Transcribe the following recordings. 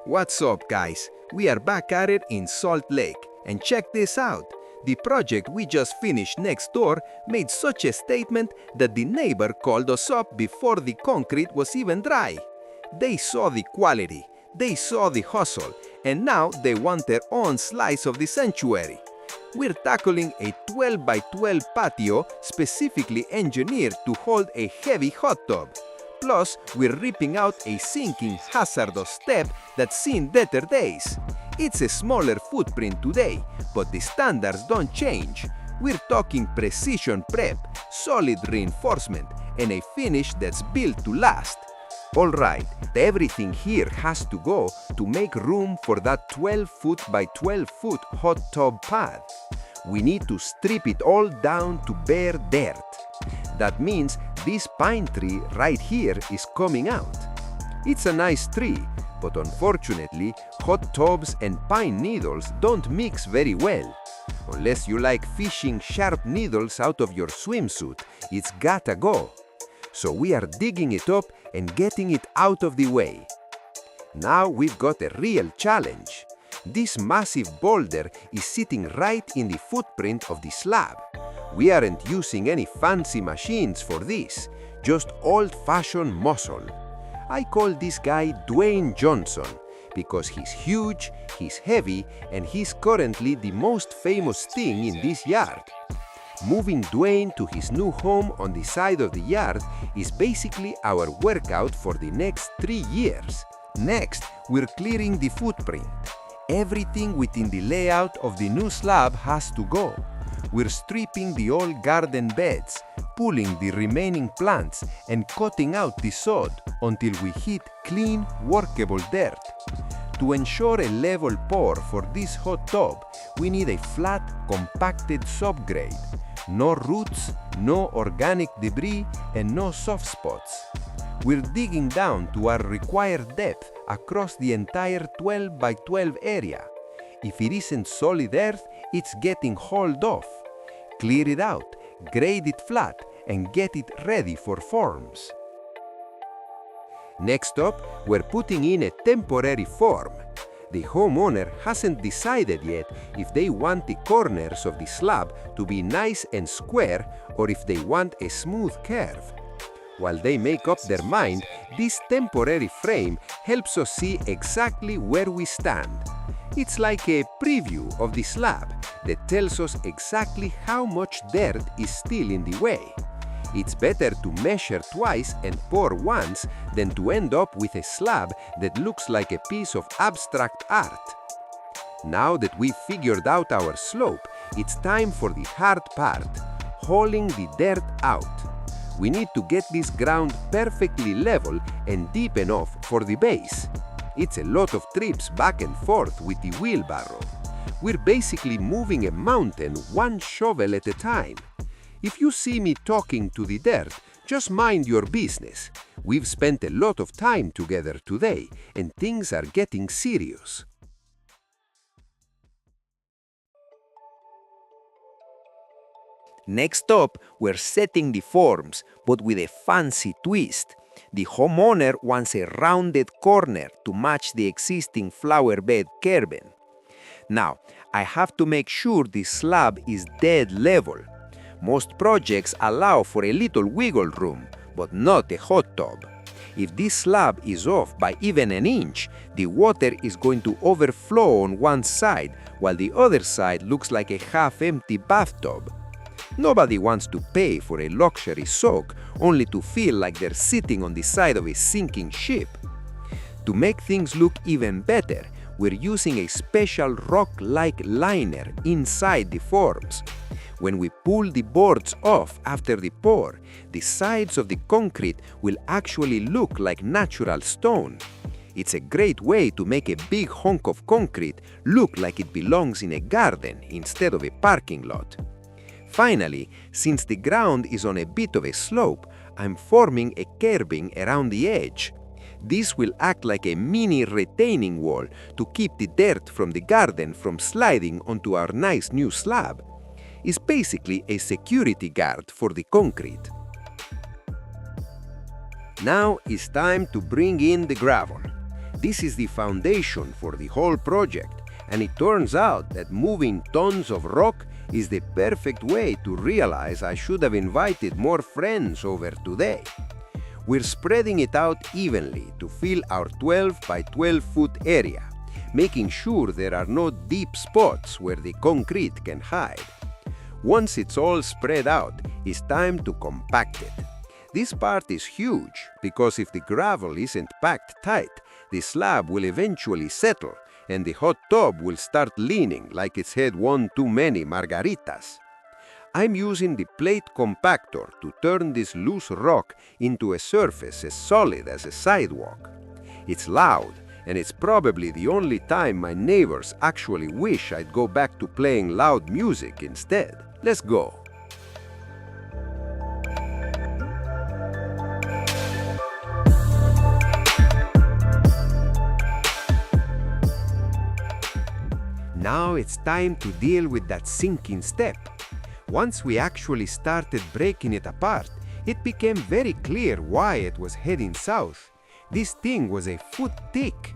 What's up, guys? We are back at it in Salt Lake, and check this out. The project we just finished next door made such a statement that the neighbor called us up before the concrete was even dry. They saw the quality, they saw the hustle, and now they want their own slice of the sanctuary. We're tackling a 12 by 12 patio specifically engineered to hold a heavy hot tub. Plus, we're ripping out a sinking hazardous step that's seen better days. It's a smaller footprint today, but the standards don't change. We're talking precision prep, solid reinforcement, and a finish that's built to last. Alright, everything here has to go to make room for that 12-foot by 12-foot hot tub pad. We need to strip it all down to bare dirt. That means this pine tree right here is coming out. It's a nice tree, but unfortunately, hot tubs and pine needles don't mix very well. Unless you like fishing sharp needles out of your swimsuit, it's gotta go. So we are digging it up and getting it out of the way. Now we've got a real challenge. This massive boulder is sitting right in the footprint of the slab. We aren't using any fancy machines for this, just old-fashioned muscle. I call this guy Dwayne Johnson because he's huge, he's heavy, and he's currently the most famous thing in this yard. Moving Dwayne to his new home on the side of the yard is basically our workout for the next 3 years. Next, we're clearing the footprint. Everything within the layout of the new slab has to go. We're stripping the old garden beds, pulling the remaining plants, and cutting out the sod until we hit clean, workable dirt. To ensure a level pour for this hot tub, we need a flat, compacted subgrade. No roots, no organic debris, and no soft spots. We're digging down to our required depth across the entire 12 by 12 area. If it isn't solid earth, it's getting hauled off. Clear it out, grade it flat, and get it ready for forms. Next up, we're putting in a temporary form. The homeowner hasn't decided yet if they want the corners of the slab to be nice and square or if they want a smooth curve. While they make up their mind, this temporary frame helps us see exactly where we stand. It's like a preview of the slab that tells us exactly how much dirt is still in the way. It's better to measure twice and pour once than to end up with a slab that looks like a piece of abstract art. Now that we've figured out our slope, it's time for the hard part, hauling the dirt out. We need to get this ground perfectly level and deep enough for the base. It's a lot of trips back and forth with the wheelbarrow. We're basically moving a mountain one shovel at a time. If you see me talking to the dirt, just mind your business. We've spent a lot of time together today, and things are getting serious. Next up, we're setting the forms, but with a fancy twist. The homeowner wants a rounded corner to match the existing flower bed curbing. Now, I have to make sure the slab is dead level. Most projects allow for a little wiggle room, but not a hot tub. If this slab is off by even an inch, the water is going to overflow on one side, while the other side looks like a half-empty bathtub. Nobody wants to pay for a luxury soak only to feel like they're sitting on the side of a sinking ship. To make things look even better, we're using a special rock-like liner inside the forms. When we pull the boards off after the pour, the sides of the concrete will actually look like natural stone. It's a great way to make a big hunk of concrete look like it belongs in a garden instead of a parking lot. Finally, since the ground is on a bit of a slope, I'm forming a curbing around the edge. This will act like a mini retaining wall to keep the dirt from the garden from sliding onto our nice new slab. It's basically a security guard for the concrete. Now it's time to bring in the gravel. This is the foundation for the whole project, and it turns out that moving tons of rock is the perfect way to realize I should have invited more friends over today. We're spreading it out evenly to fill our 12 by 12 foot area, making sure there are no deep spots where the concrete can hide. Once it's all spread out, it's time to compact it. This part is huge because if the gravel isn't packed tight, the slab will eventually settle and the hot tub will start leaning like it's had one too many margaritas. I'm using the plate compactor to turn this loose rock into a surface as solid as a sidewalk. It's loud, and it's probably the only time my neighbors actually wish I'd go back to playing loud music instead. Let's go. Now it's time to deal with that sinking step. Once we actually started breaking it apart, it became very clear why it was heading south. This thing was a foot thick.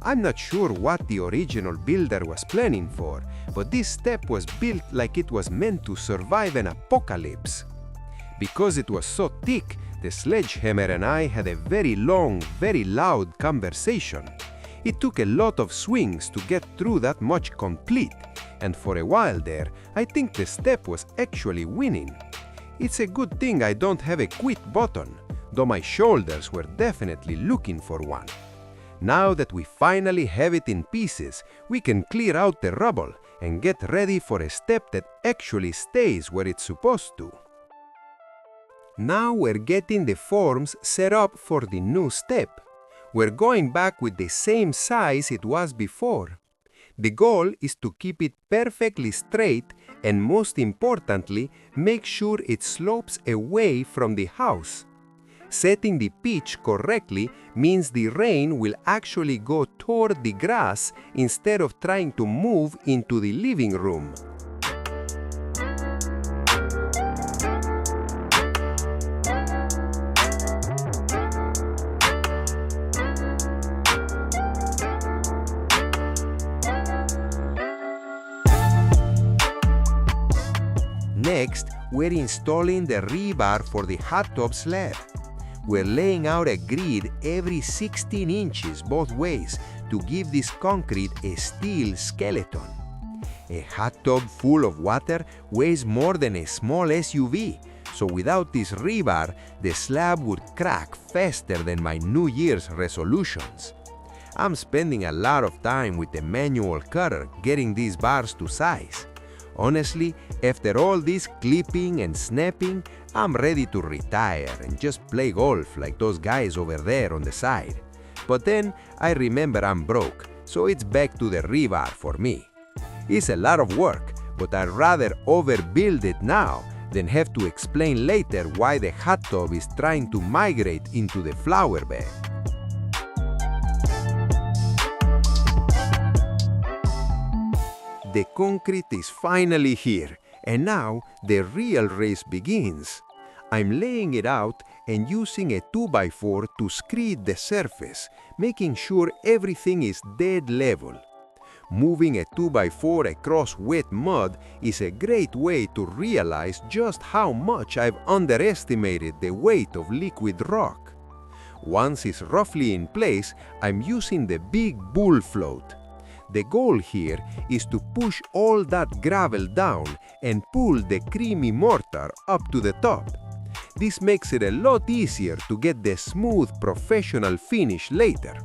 I'm not sure what the original builder was planning for, but this step was built like it was meant to survive an apocalypse. Because it was so thick, the sledgehammer and I had a very long, very loud conversation. It took a lot of swings to get through that much complete, and for a while there, I think the step was actually winning. It's a good thing I don't have a quit button, though my shoulders were definitely looking for one. Now that we finally have it in pieces, we can clear out the rubble and get ready for a step that actually stays where it's supposed to. Now we're getting the forms set up for the new step. We're going back with the same size it was before. The goal is to keep it perfectly straight and, most importantly, make sure it slopes away from the house. Setting the pitch correctly means the rain will actually go toward the grass instead of trying to move into the living room. Next, we're installing the rebar for the hot tub slab. We're laying out a grid every 16 inches both ways to give this concrete a steel skeleton. A hot tub full of water weighs more than a small SUV, so without this rebar, the slab would crack faster than my New Year's resolutions. I'm spending a lot of time with the manual cutter getting these bars to size. Honestly, after all this clipping and snapping, I'm ready to retire and just play golf like those guys over there on the side. But then I remember I'm broke, so it's back to the rebar for me. It's a lot of work, but I'd rather overbuild it now than have to explain later why the hot tub is trying to migrate into the flower bed. The concrete is finally here, and now the real race begins. I'm laying it out and using a 2x4 to screed the surface, making sure everything is dead level. Moving a 2x4 across wet mud is a great way to realize just how much I've underestimated the weight of liquid rock. Once it's roughly in place, I'm using the big bull float. The goal here is to push all that gravel down and pull the creamy mortar up to the top. This makes it a lot easier to get the smooth professional finish later.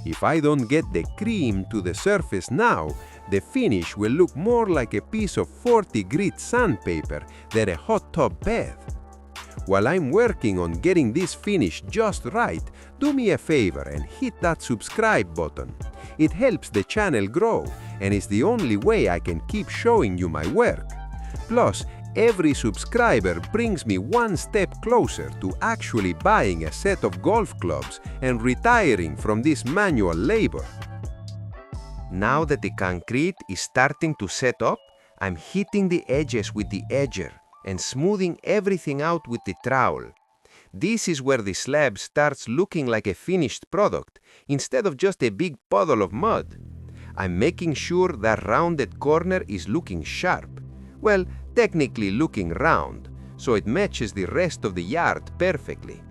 If I don't get the cream to the surface now, the finish will look more like a piece of 40 grit sandpaper than a hot tub bath. While I'm working on getting this finish just right, do me a favor and hit that subscribe button. It helps the channel grow and is the only way I can keep showing you my work. Plus, every subscriber brings me one step closer to actually buying a set of golf clubs and retiring from this manual labor. Now that the concrete is starting to set up, I'm hitting the edges with the edger and smoothing everything out with the trowel. This is where the slab starts looking like a finished product instead of just a big puddle of mud. I'm making sure that rounded corner is looking sharp. Well, technically looking round, so it matches the rest of the yard perfectly.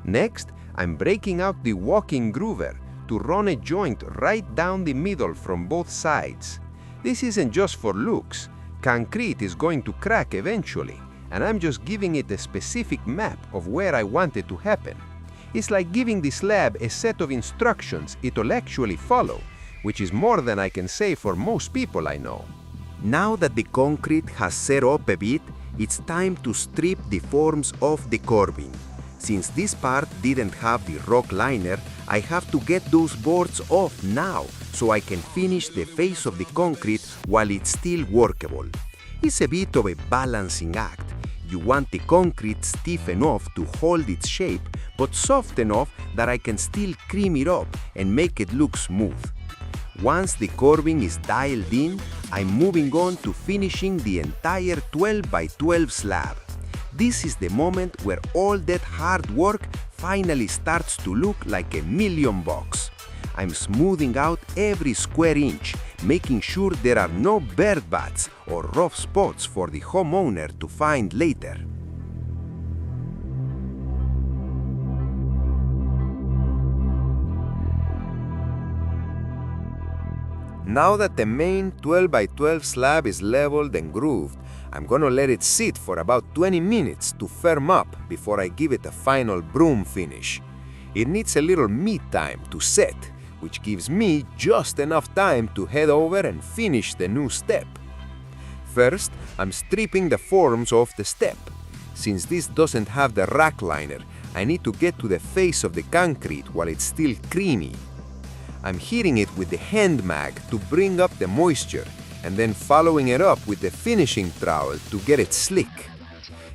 Next, I'm breaking out the walking groover to run a joint right down the middle from both sides. This isn't just for looks. Concrete is going to crack eventually, and I'm just giving it a specific map of where I want it to happen. It's like giving the slab a set of instructions it'll actually follow, which is more than I can say for most people I know. Now that the concrete has set up a bit, it's time to strip the forms off the curbing. Since this part didn't have the rock liner, I have to get those boards off now so I can finish the face of the concrete while it's still workable. It's a bit of a balancing act. You want the concrete stiff enough to hold its shape, but soft enough that I can still cream it up and make it look smooth. Once the curving is dialed in, I'm moving on to finishing the entire 12 by 12 slab. This is the moment where all that hard work finally starts to look like $1,000,000. I'm smoothing out every square inch, making sure there are no bird baths or rough spots for the homeowner to find later. Now that the main 12 by 12 slab is leveled and grooved, I'm gonna let it sit for about 20 minutes to firm up before I give it a final broom finish. It needs a little me time to set, which gives me just enough time to head over and finish the new step. First, I'm stripping the forms off the step. Since this doesn't have the rack liner, I need to get to the face of the concrete while it's still creamy. I'm heating it with the hand mag to bring up the moisture, and then following it up with the finishing trowel to get it slick.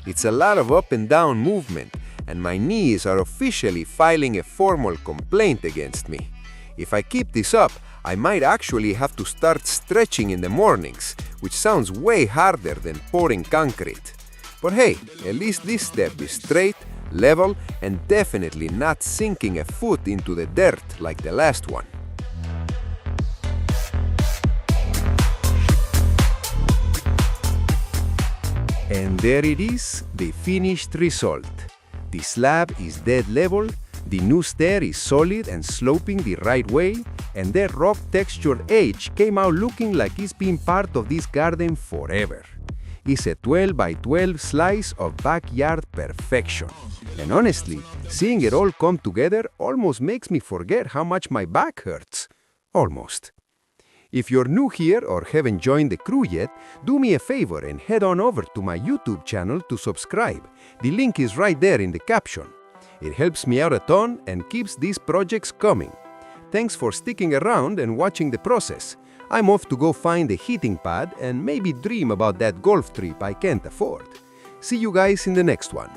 It's a lot of up and down movement, and my knees are officially filing a formal complaint against me. If I keep this up, I might actually have to start stretching in the mornings, which sounds way harder than pouring concrete. But hey, at least this step is straight, level, and definitely not sinking a foot into the dirt like the last one. And there it is, the finished result. The slab is dead level, the new stair is solid and sloping the right way, and that rock textured edge came out looking like it's been part of this garden forever. It's a 12 by 12 slice of backyard perfection. And honestly, seeing it all come together almost makes me forget how much my back hurts. Almost. If you're new here or haven't joined the crew yet, do me a favor and head on over to my YouTube channel to subscribe. The link is right there in the caption. It helps me out a ton and keeps these projects coming. Thanks for sticking around and watching the process. I'm off to go find a heating pad and maybe dream about that golf trip I can't afford. See you guys in the next one.